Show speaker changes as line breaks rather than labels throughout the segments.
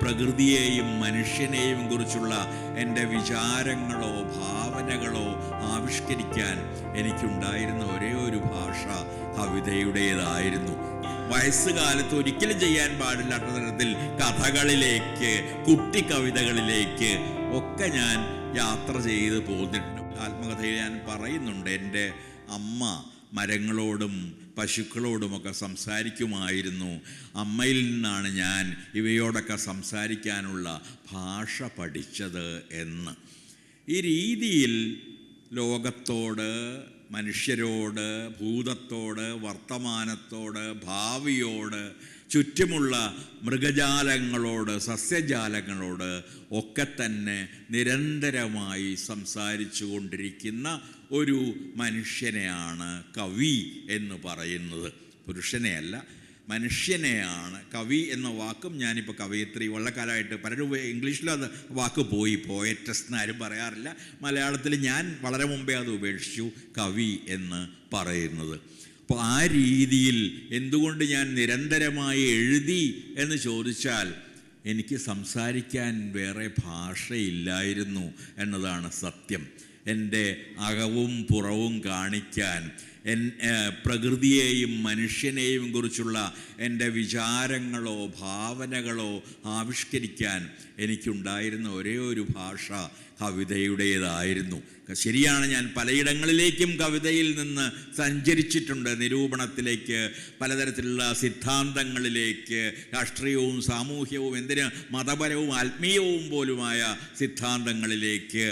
പ്രകൃതിയെയും മനുഷ്യനെയും കുറിച്ചുള്ള എൻ്റെ വിചാരങ്ങളോ ഭാവനകളോ ആവിഷ്കരിക്കാൻ എനിക്കുണ്ടായിരുന്ന ഒരേ ഒരു ഭാഷ കവിതയുടേതായിരുന്നു. വയസ്സുകാലത്ത് ഒരിക്കലും ചെയ്യാൻ പാടില്ലാത്ത തരത്തിൽ കഥകളിലേക്ക്, കുട്ടി കവിതകളിലേക്ക് ഒക്കെ ഞാൻ യാത്ര ചെയ്ത് പോന്നിട്ടുണ്ട്. ആത്മകഥയിൽ ഞാൻ പറയുന്നുണ്ട്, എൻ്റെ അമ്മ മരങ്ങളോടും പശുക്കളോടുമൊക്കെ സംസാരിക്കുമായിരുന്നു. അമ്മയിൽ നിന്നാണ് ഞാൻ ഇവയോടൊക്കെ സംസാരിക്കാനുള്ള ഭാഷ പഠിച്ചത് എന്ന്. ഈ രീതിയിൽ ലോകത്തോട്, മനുഷ്യരോട്, ഭൂതത്തോട്, വർത്തമാനത്തോട്, ഭാവിയോട്, ചുറ്റുമുള്ള മൃഗജാലങ്ങളോട്, സസ്യജാലങ്ങളോട് ഒക്കെ തന്നെ നിരന്തരമായി സംസാരിച്ചു കൊണ്ടിരിക്കുന്ന ഒരു മനുഷ്യനെയാണ് കവി എന്ന് പറയുന്നത്. പുരുഷനെയല്ല, മനുഷ്യനെയാണ്. കവി എന്ന വാക്കും ഞാനിപ്പോൾ കവയിത്രി വളരെ കാലമായിട്ട് പലരും ഇംഗ്ലീഷിലും അത് വാക്ക് പോയി, പോയറ്റസ് എന്നാരും പറയാറില്ല. മലയാളത്തിൽ ഞാൻ വളരെ മുമ്പേ അത് ഉപേക്ഷിച്ചു, കവി എന്ന് പറയുന്നത്. അപ്പോൾ ആ രീതിയിൽ എന്തുകൊണ്ട് ഞാൻ നിരന്തരമായി എഴുതി എന്ന് ചോദിച്ചാൽ, എനിക്ക് സംസാരിക്കാൻ വേറെ ഭാഷയില്ലായിരുന്നു എന്നതാണ് സത്യം. എൻ്റെ അകവും പുറവും കാണിക്കാൻ, പ്രകൃതിയെയും മനുഷ്യനെയും കുറിച്ചുള്ള എൻ്റെ വിചാരങ്ങളോ ഭാവനകളോ ആവിഷ്കരിക്കാൻ എനിക്കുണ്ടായിരുന്ന ഒരേ ഒരു ഭാഷ കവിതയുടേതായിരുന്നു. ശരിയാണ്, ഞാൻ പലയിടങ്ങളിലേക്കും കവിതയിൽ നിന്ന് സഞ്ചരിച്ചിട്ടുണ്ട്. നിരൂപണത്തിലേക്ക്, പലതരത്തിലുള്ള സിദ്ധാന്തങ്ങളിലേക്ക്, രാഷ്ട്രീയവും സാമൂഹ്യവും എന്തിന് മതപരവും ആത്മീയവും പോലുമായ സിദ്ധാന്തങ്ങളിലേക്ക്.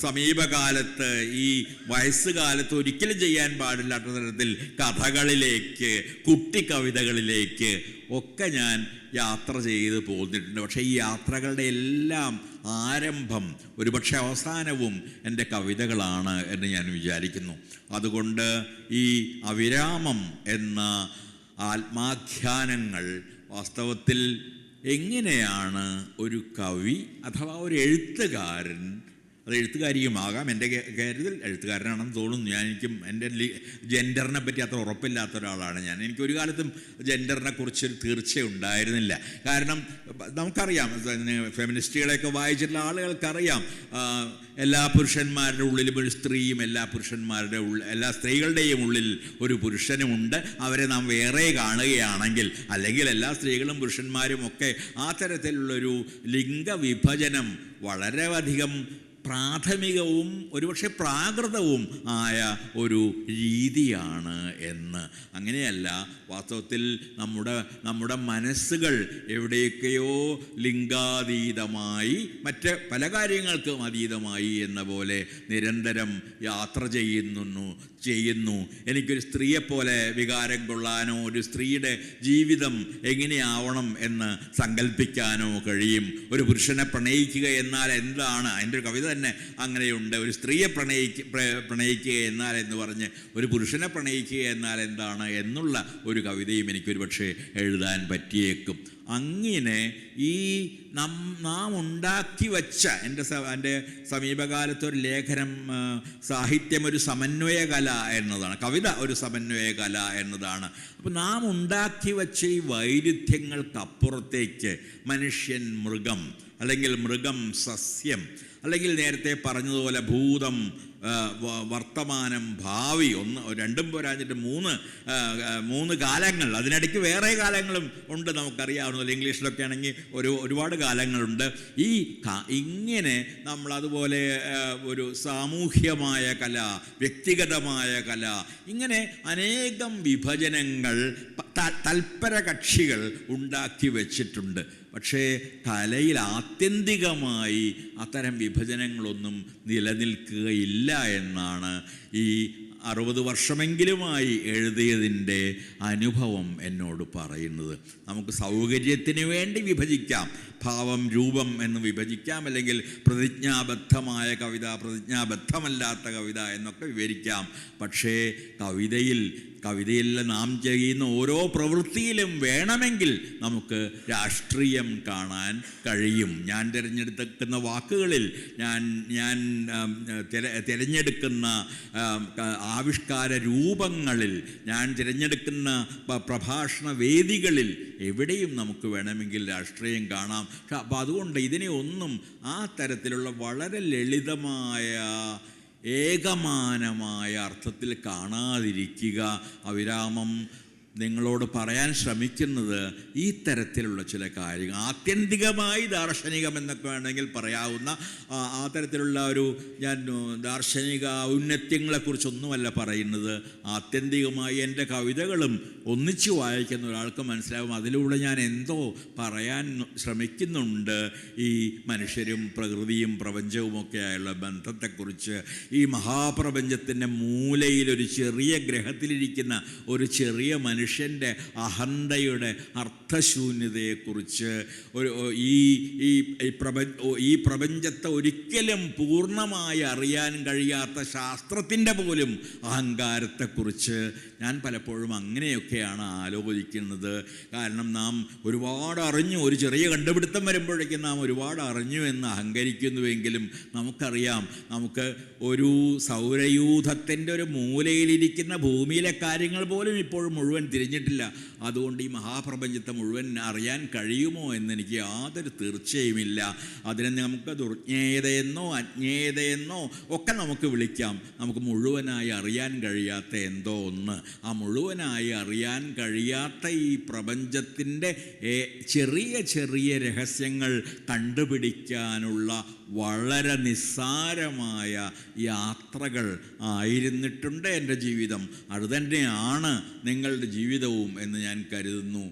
സമീപകാലത്ത്, ഈ വയസ്സുകാലത്ത് ഒരിക്കലും ചെയ്യാൻ പാടില്ലാത്ത തരത്തിൽ കഥകളിലേക്ക്, കുട്ടി കവിതകളിലേക്ക് ഒക്കെ ഞാൻ യാത്ര ചെയ്ത് പോന്നിട്ടുണ്ട്. പക്ഷേ ഈ യാത്രകളുടെ എല്ലാം ആരംഭം, ഒരുപക്ഷെ അവസാനവും എൻ്റെ കവിതകളാണ് എന്ന് ഞാൻ വിചാരിക്കുന്നു. അതുകൊണ്ട് ഈ അവിരാമം എന്ന ആത്മാഖ്യാനങ്ങൾ വാസ്തവത്തിൽ എങ്ങനെയാണ് ഒരു കവി അഥവാ ഒരു എഴുത്തുകാരൻ, അത് എഴുത്തുകാരിയുമാകാം, എൻ്റെ കാര്യത്തിൽ എഴുത്തുകാരനാണെന്ന് തോന്നുന്നു. എനിക്കും എൻ്റെ ജെൻഡറിനെ പറ്റി അത്ര ഉറപ്പില്ലാത്ത ഒരാളാണ് ഞാൻ. എനിക്കൊരു കാലത്തും ജെൻഡറിനെ കുറിച്ചൊരു തീർച്ചയുണ്ടായിരുന്നില്ല. കാരണം നമുക്കറിയാം, ഫെമിനിസ്റ്റുകളെയൊക്കെ വായിച്ചിട്ടുള്ള ആളുകൾക്കറിയാം, എല്ലാ പുരുഷന്മാരുടെ ഉള്ളിലും ഒരു സ്ത്രീയും, എല്ലാ സ്ത്രീകളുടെയും ഉള്ളിൽ ഒരു പുരുഷനുമുണ്ട്. അവരെ നാം വേറെ കാണുകയാണെങ്കിൽ, അല്ലെങ്കിൽ എല്ലാ സ്ത്രീകളും പുരുഷന്മാരും ഒക്കെ ആ തരത്തിലുള്ളൊരു ലിംഗവിഭജനം വളരെയധികം പ്രാഥമികവും ഒരുപക്ഷെ പ്രാകൃതവും ആയ ഒരു രീതിയാണ് എന്ന്. അങ്ങനെയല്ല, വാസ്തവത്തിൽ നമ്മുടെ മനസ്സുകൾ എവിടെയൊക്കെയോ ലിംഗാതീതമായി, മറ്റ് പല കാര്യങ്ങൾക്കും അതീതമായി എന്ന പോലെ നിരന്തരം യാത്ര ചെയ്യുന്നു. എനിക്കൊരു സ്ത്രീയെപ്പോലെ വികാരം കൊള്ളാനോ, ഒരു സ്ത്രീയുടെ ജീവിതം എങ്ങനെയാവണം എന്ന് സങ്കല്പിക്കാനോ കഴിയും. ഒരു പുരുഷനെ പ്രണയിക്കുക എന്നാൽ എന്താണ്? അതിൻ്റെ ഒരു കവിത തന്നെ അങ്ങനെയുണ്ട്. ഒരു സ്ത്രീയെ പ്രണയിക്കുക എന്നാൽ എന്ന് പറഞ്ഞ് ഒരു പുരുഷനെ പ്രണയിക്കുക എന്നാൽ എന്താണ് എന്നുള്ള ഒരു കവിതയും എനിക്കൊരു പക്ഷേ എഴുതാൻ പറ്റിയേക്കും. അങ്ങനെ ഈ നാം ഉണ്ടാക്കി വച്ച എൻ്റെ സമീപകാലത്തൊരു ലേഖനം, സാഹിത്യം ഒരു സമന്വയ കല എന്നതാണ്, കവിത ഒരു സമന്വയ കല എന്നതാണ്. അപ്പോൾ നാം ഉണ്ടാക്കി വച്ച ഈ വൈരുദ്ധ്യങ്ങൾക്കപ്പുറത്തേക്ക് മനുഷ്യൻ മൃഗം, അല്ലെങ്കിൽ മൃഗം സസ്യം, അല്ലെങ്കിൽ നേരത്തെ പറഞ്ഞതുപോലെ ഭൂതം, വർത്തമാനം, ഭാവി, രണ്ടും പോരാഞ്ഞിട്ട് മൂന്ന് കാലങ്ങൾ, അതിനിടയ്ക്ക് വേറെ കാലങ്ങളും ഉണ്ട് നമുക്കറിയാവുന്നതിൽ. ഇംഗ്ലീഷിലൊക്കെ ആണെങ്കിൽ ഒരുപാട് കാലങ്ങളുണ്ട്. ഇങ്ങനെ നമ്മളതുപോലെ ഒരു സാമൂഹ്യമായ കല, വ്യക്തിഗതമായ കല, ഇങ്ങനെ അനേകം വിഭജനങ്ങൾ തൽപര കക്ഷികൾ ഉണ്ടാക്കി വച്ചിട്ടുണ്ട്. പക്ഷേ കലയിൽ ആത്യന്തികമായി അത്തരം വിഭജനങ്ങളൊന്നും നിലനിൽക്കുകയില്ല എന്നാണ് ഈ 60 വർഷമെങ്കിലുമായി എഴുതിയതിൻ്റെ അനുഭവം എന്നോട് പറയുന്നത്. നമുക്ക് സൗകര്യത്തിന് വേണ്ടി വിഭജിക്കാം, ഭാവം രൂപം എന്ന് വിഭജിക്കാം, അല്ലെങ്കിൽ പ്രതിജ്ഞാബദ്ധമായ കവിത, പ്രതിജ്ഞാബദ്ധമല്ലാത്ത കവിത എന്നൊക്കെ വിവരിക്കാം. പക്ഷേ കവിതയിൽ നാം ചെയ്യുന്ന ഓരോ പ്രവൃത്തിയിലും വേണമെങ്കിൽ നമുക്ക് രാഷ്ട്രീയം കാണാൻ കഴിയും. ഞാൻ തിരഞ്ഞെടുക്കുന്ന വാക്കുകളിൽ, ഞാൻ തിരഞ്ഞെടുക്കുന്ന ആവിഷ്കാര രൂപങ്ങളിൽ, ഞാൻ തിരഞ്ഞെടുക്കുന്ന പ്രഭാഷണ വേദികളിൽ എവിടെയും നമുക്ക് വേണമെങ്കിൽ രാഷ്ട്രീയം കാണാം. അപ്പോൾ അതുകൊണ്ട് ഇതിനെ ഒന്നും ആ തരത്തിലുള്ള വളരെ ലളിതമായ ഏകമാനമായ അർത്ഥത്തിൽ കാണാതിരിക്കുക. അവിരാമം നിങ്ങളോട് പറയാൻ ശ്രമിക്കുന്നത് ഈ തരത്തിലുള്ള ചില കാര്യങ്ങൾ, ആത്യന്തികമായി ദാർശനികം എന്നൊക്കെ വേണമെങ്കിൽ പറയാവുന്ന ആ തരത്തിലുള്ള ഒരു, ഞാൻ ദാർശനിക ഔന്നത്യങ്ങളെക്കുറിച്ചൊന്നുമല്ല പറയുന്നത്. ആത്യന്തികമായി എൻ്റെ കവിതകളും ഒന്നിച്ചു വായിക്കുന്ന ഒരാൾക്ക് മനസ്സിലാവും അതിലൂടെ ഞാൻ എന്തോ പറയാൻ ശ്രമിക്കുന്നുണ്ട്. ഈ മനുഷ്യരും പ്രകൃതിയും പ്രപഞ്ചവുമൊക്കെയായുള്ള ബന്ധത്തെക്കുറിച്ച്, ഈ മഹാപ്രപഞ്ചത്തിൻ്റെ മൂലയിൽ ഒരു ചെറിയ ഗ്രഹത്തിലിരിക്കുന്ന ഒരു ചെറിയ മനുഷ്യൻ്റെ അഹന്തയുടെ അർത്ഥശൂന്യതയെക്കുറിച്ച്, ഈ പ്രപഞ്ചത്തെ ഒരിക്കലും പൂർണ്ണമായി അറിയാൻ കഴിയാത്ത ശാസ്ത്രത്തിൻ്റെ പോലും അഹങ്കാരത്തെക്കുറിച്ച് ഞാൻ പലപ്പോഴും അങ്ങനെയൊക്കെയാണ് ആലോചിക്കുന്നത്. കാരണം നാം ഒരുപാട് അറിഞ്ഞു, ഒരു ചെറിയ കണ്ടുപിടുത്തം വരുമ്പോഴേക്കും നാം ഒരുപാട് അറിഞ്ഞു എന്ന് അഹങ്കരിക്കുന്നുവെങ്കിലും നമുക്കറിയാം, നമുക്ക് ഒരു സൗരയൂഥത്തിൻ്റെ ഒരു മൂലയിലിരിക്കുന്ന ഭൂമിയിലെ കാര്യങ്ങൾ പോലും ഇപ്പോഴും മുഴുവൻ തിരിഞ്ഞിട്ടില്ല. അതുകൊണ്ട് ഈ മഹാപ്രപഞ്ചത്തെ മുഴുവൻ അറിയാൻ കഴിയുമോ എന്നെനിക്ക് യാതൊരു തീർച്ചയുമില്ല. അതിനെ നമുക്ക് ദുർജ്ഞേയതയെന്നോ അജ്ഞേയതയെന്നോ ഒക്കെ നമുക്ക് വിളിക്കാം. നമുക്ക് മുഴുവനായി അറിയാൻ കഴിയാത്ത എന്തോ ഒന്ന്, ആ മുഴുവനായി അറിയാൻ കഴിയാത്ത ഈ പ്രപഞ്ചത്തിൻ്റെ ചെറിയ ചെറിയ രഹസ്യങ്ങൾ കണ്ടുപിടിക്കാനുള്ള വളരെ നിസ്സാരമായ യാത്രകൾ ആയിരുന്നിട്ടുണ്ട് എൻ്റെ ജീവിതം. അതുതന്നെയാണ് നിങ്ങളുടെ ജീവിതവും എന്ന് ഞാൻ കരുതുന്നു.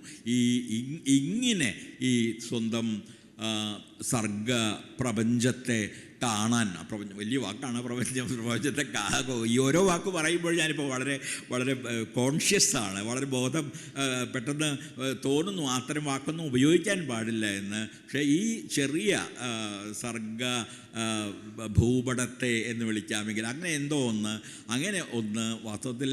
ഇങ്ങനെ ഈ സ്വന്തം സർഗ പ്രപഞ്ചത്തെ കാണാൻ, വലിയ വാക്കാണ് പ്രപഞ്ചത്തെ ഈ ഓരോ വാക്ക് പറയുമ്പോൾ ഞാനിപ്പോൾ വളരെ വളരെ കോൺഷ്യസ് ആണ്, വളരെ ബോധം പെട്ടെന്ന് തോന്നുന്നു അത്തരം വാക്കൊന്നും ഉപയോഗിക്കാൻ പാടില്ല എന്ന്. പക്ഷേ ഈ ചെറിയ സർഗ ഭൂപടത്തെ എന്ന് വിളിക്കാമെങ്കിൽ അങ്ങനെ ഒന്ന് വാസ്തവത്തിൽ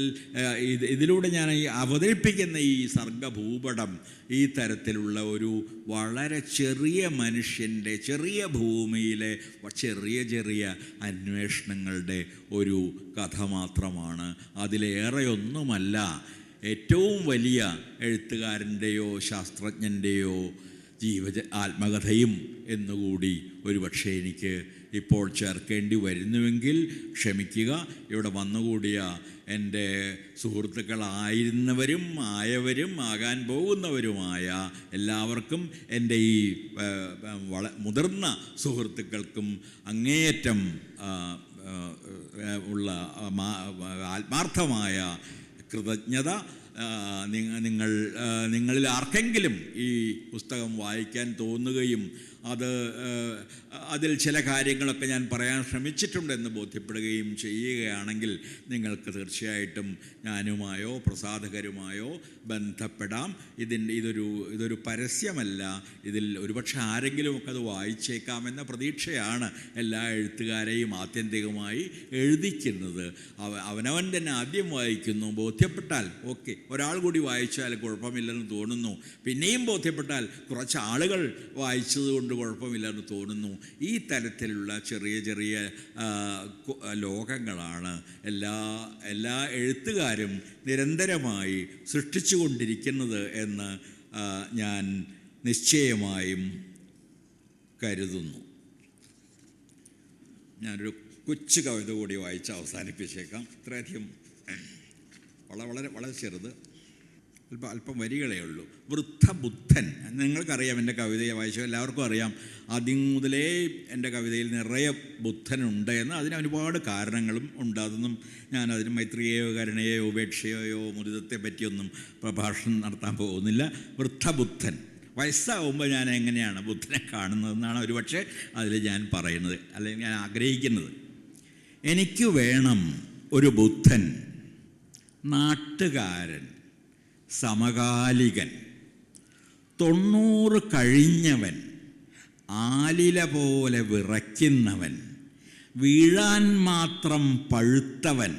ഇതിലൂടെ ഞാൻ ഈ അവതരിപ്പിക്കുന്ന ഈ സർഗഭൂപടം ഈ തരത്തിലുള്ള ഒരു വളരെ ചെറിയ മനുഷ്യൻ്റെ, ചെറിയ ഭൂമിയിലെ ചെറിയ ചെറിയ അന്വേഷണങ്ങളുടെ ഒരു കഥ മാത്രമാണ്. അതിലേറെയൊന്നുമല്ല. ഏറ്റവും വലിയ എഴുത്തുകാരൻ്റെയോ ശാസ്ത്രജ്ഞൻ്റെയോ ആത്മകഥയും എന്നുകൂടി ഒരുപക്ഷെ എനിക്ക് ഇപ്പോൾ ചേർക്കേണ്ടി വരുന്നുവെങ്കിൽ ക്ഷമിക്കുക. ഇവിടെ വന്നുകൂടിയ എൻ്റെ സുഹൃത്തുക്കളായിരുന്നവരും ആയവരും ആകാൻ പോകുന്നവരുമായ എല്ലാവർക്കും, എൻ്റെ ഈ മുതിർന്ന സുഹൃത്തുക്കൾക്കും അങ്ങേയറ്റം ഉള്ള ആത്മാർത്ഥമായ കൃതജ്ഞത. നിങ്ങളിൽ ആർക്കെങ്കിലും ഈ പുസ്തകം വായിക്കാൻ തോന്നുകയും അതിൽ ചില കാര്യങ്ങളൊക്കെ ഞാൻ പറയാൻ ശ്രമിച്ചിട്ടുണ്ടെന്ന് ബോധ്യപ്പെടുകയും ചെയ്യുകയാണെങ്കിൽ നിങ്ങൾക്ക് തീർച്ചയായിട്ടും ഞാനുമായോ പ്രസാധകരുമായോ ബന്ധപ്പെടാം. ഇതൊരു പരസ്യമല്ല. ഇതിൽ ഒരുപക്ഷെ ആരെങ്കിലുമൊക്കെ അത് വായിച്ചേക്കാമെന്ന പ്രതീക്ഷയാണ് എല്ലാ എഴുത്തുകാരെയും ആത്യന്തികമായി എഴുതിക്കുന്നത്. അവനവൻ തന്നെ ആദ്യം വായിക്കുന്നു, ബോധ്യപ്പെട്ടാൽ ഓക്കെ, ഒരാൾ കൂടി വായിച്ചാൽ കുഴപ്പമില്ലെന്ന് തോന്നുന്നു, പിന്നെയും ബോധ്യപ്പെട്ടാൽ കുറച്ച് ആളുകൾ വായിച്ചതുകൊണ്ട് കുഴപ്പമില്ലെന്ന് തോന്നുന്നു. ഈ തരത്തിലുള്ള ചെറിയ ചെറിയ ലോകങ്ങളാണ് എല്ലാ എഴുത്തുകാരും നിരന്തരമായി സൃഷ്ടിച്ചുകൊണ്ടിരിക്കുന്നത് എന്ന് ഞാൻ നിശ്ചയമായും കരുതുന്നു. ഞാനൊരു കൊച്ചു കവിത കൂടി വായിച്ച് അവസാനിപ്പിച്ചേക്കാം. ഇത്രയധികം വളരെ വളരെ ചെറുത്, അല്പം വരികളേ ഉള്ളൂ. വൃദ്ധബുദ്ധൻ. നിങ്ങൾക്കറിയാം, എൻ്റെ കവിതയെ വായിച്ചു എല്ലാവർക്കും അറിയാം, ആദ്യം മുതലേ എൻ്റെ കവിതയിൽ നിറയെ ബുദ്ധനുണ്ട് എന്ന്. അതിന് ഒരുപാട് കാരണങ്ങളും ഉണ്ട്. അതൊന്നും ഞാനതിന് മൈത്രിയെയോ കരുണയെയോ ഉപേക്ഷയോ മുരിതത്തെ പറ്റിയൊന്നും പ്രഭാഷണം നടത്താൻ പോകുന്നില്ല. വൃദ്ധബുദ്ധൻ. വയസ്സാവുമ്പോൾ ഞാൻ എങ്ങനെയാണ് ബുദ്ധനെ കാണുന്നതെന്നാണ് ഒരുപക്ഷെ അതിൽ ഞാൻ പറയുന്നത്, അല്ലെങ്കിൽ ഞാൻ ആഗ്രഹിക്കുന്നത്. എനിക്ക് വേണം ഒരു ബുദ്ധൻ, നാട്ടുകാരൻ, സമകാലികൻ, 90 കഴിഞ്ഞവൻ, ആലില പോലെ വിറയ്ക്കുന്നവൻ, വീഴാൻ മാത്രം പഴുത്തവൻ,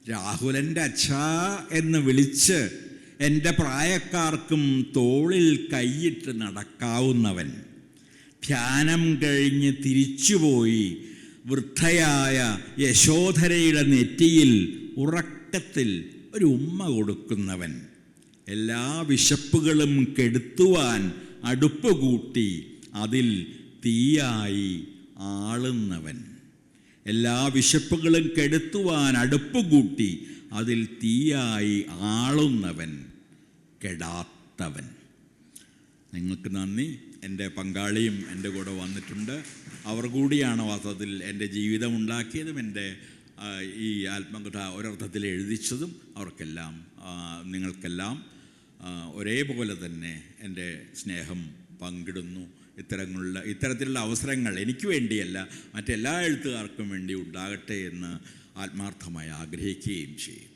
രാഹുലൻ്റെ അച്ഛാ എന്ന് വിളിച്ച് എൻ്റെ പ്രായക്കാർക്കും തോളിൽ കൈയിട്ട് നടക്കാവുന്നവൻ, ധ്യാനം കഴിഞ്ഞ് തിരിച്ചുപോയി വൃദ്ധയായ യശോധരയുടെ നെറ്റിയിൽ ഉറക്കത്തിൽ ഒരു ഉമ്മ കൊടുക്കുന്നവൻ, എല്ലാ വിശപ്പുകളും കെടുത്തുവാൻ അടുപ്പ് കൂട്ടി അതിൽ തീയായി ആളുന്നവൻ, എല്ലാ വിശപ്പുകളും കെടുത്തുവാൻ അടുപ്പ് കൂട്ടി അതിൽ തീയായി ആളുന്നവൻ, കെടാത്തവൻ. നിങ്ങൾക്ക് നന്ദി. എൻ്റെ പങ്കാളിയും എൻ്റെ കൂടെ വന്നിട്ടുണ്ട്. അവർ കൂടിയാണ് വാസ്തവത്തിൽ എൻ്റെ ജീവിതം ഉണ്ടാക്കിയതും എൻ്റെ ഈ ആത്മകഥ ഒരർത്ഥത്തിൽ എഴുതിച്ചതും. അവർക്കെല്ലാം നിങ്ങൾക്കെല്ലാം ഒരേപോലെ തന്നെ എൻ്റെ സ്നേഹം പങ്കിടുന്നു. ഇത്തരത്തിലുള്ള അവസരങ്ങൾ എനിക്ക് വേണ്ടിയല്ല, മറ്റെല്ലാ എഴുത്തുകാർക്കും വേണ്ടി ഉണ്ടാകട്ടെ എന്ന് ആത്മാർത്ഥമായി ആഗ്രഹിക്കുകയും ചെയ്യും.